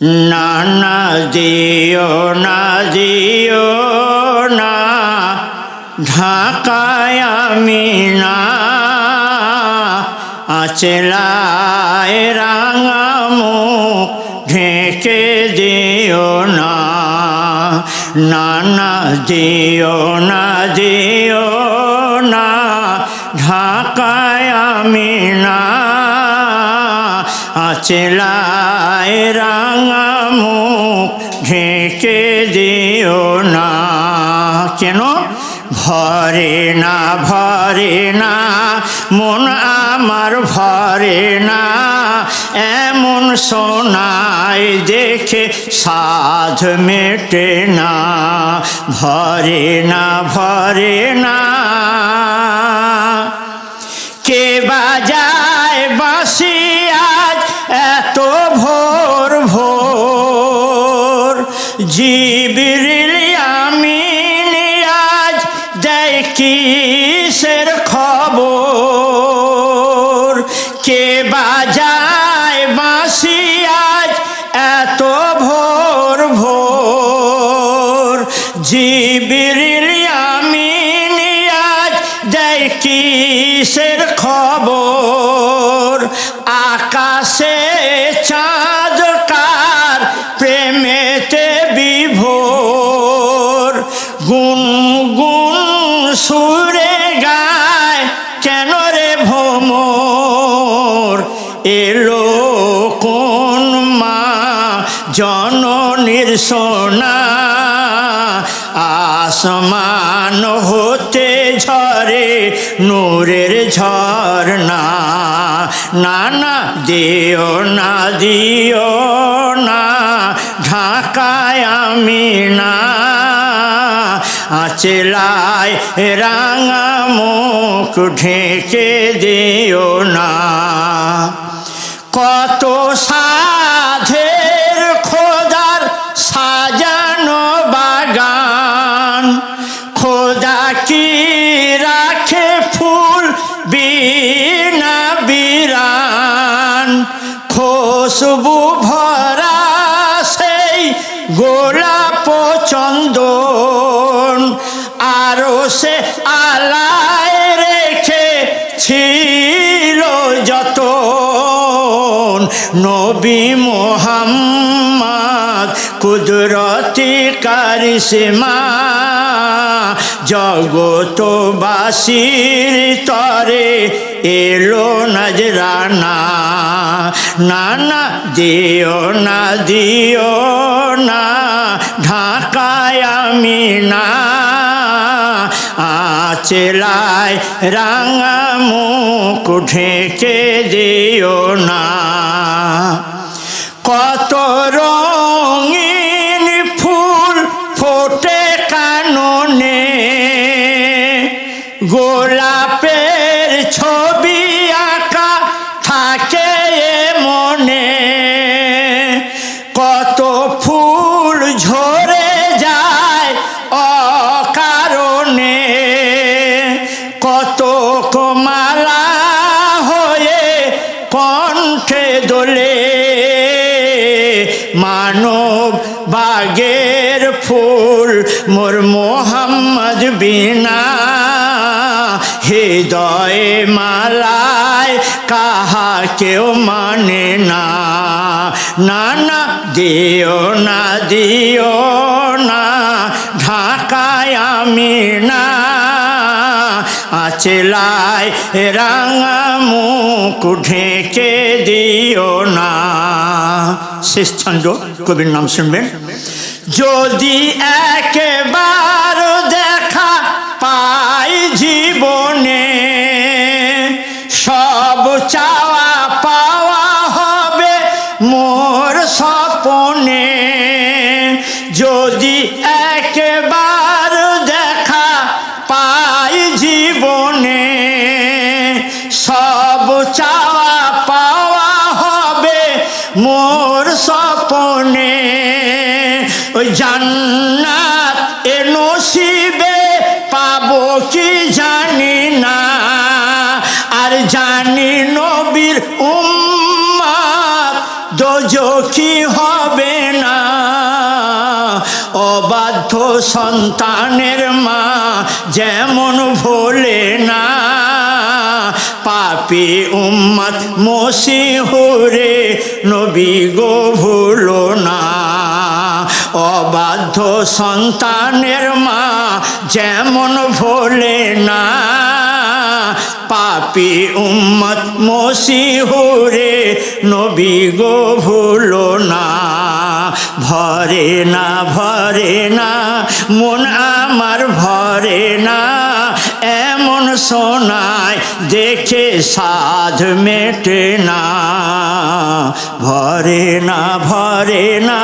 না না দিও না দিও না ঢাকায় আমি না আচলায় রাঙা মুখ ঢেকে দিও না না না দিও না দিও না ঢাকায় আমি না আচলায় রাঙা মুখ ঢেকে দিও না কেন ভরে না মন আমার ভরে না এমন সোনায় দেখে সাধ মেটে না ভরে না কে বাজায় বাঁশি আজ এত ভোর ভোর জিবরিল আমিন আজ দেয় কিসের খবর কে বাজায় বাঁশি আজ এত ভোর ভোর জিবরিল আমিন আজ দেয় কিসের খবর আকাশে চাঁদ কার প্রেমেতে বিভোর গুন গুন সুরে গায় কেন রে ভোমর এলো কোন মা জননীর সোনা আসমান হতে ঝরে নূরের ঝরনা না না দিও না ঢাকায় আমি না আচলায় রাঙা মুখ ঢেকে দিও না কত সাধের খোদার সাজানো বাগান খোদা কি রাখে ফুল বিনা বিরান খুশবু ভরা সেই গোলাপ চন্দন আরো সে আলায় রেখে ছিল যতন নবী মুহাম্মদ কুদরতি কারিশমা জগতবাসীর তরে এলো নজরানা না না দিও না ঢাকায় আমি না আচলায় রাঙা মুখ ঢেকে দিও না কত রঙিন ফুল ফোটে কাননে গোলাপের ছবি আঁকা থাকে মনে কত ফুল ঝরে যায় অকারণে কত মালা হয়ে কণ্ঠে দোলে মানব বাগের ফুল মোর মোহাম্মদ বিনা হৃদয়ে মালায় কাহা কেউ মানে না না না দিও না ঢাকায় আমি না আচলায় রাঙা মুখ ঢেকে দিও না শেষ ছন্দ কবির নাম শুনবেন যদি একবার দেখা পাই জীবনে সব চাওয়া পাওয়া হবে মোর স্বপনে যদি একবার দেখা পাই জীবনে সব চাওয়া পাওয়া হবে মোর স্বপনে ওই জান্নাত এ নসিবে পাবো কি জানি না আর জানি নবীর উম্মত দোজখী হবে অবাধ্য সন্তানের মা যেমন ভোলে না, পাপী উম্মত মসিহুরে নবী গো ভুলো না। অবাধ্য সন্তানের মা যেমন ভোলে না, পাপী উম্মত মসিহুরে নবী গো ভুলো না। ভরে না ভরে না মন আমার ভরে না, এমন সোনায় দেখে সাধ মেটে না। ভরে না ভরে না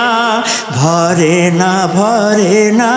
ভরে না ভরে না।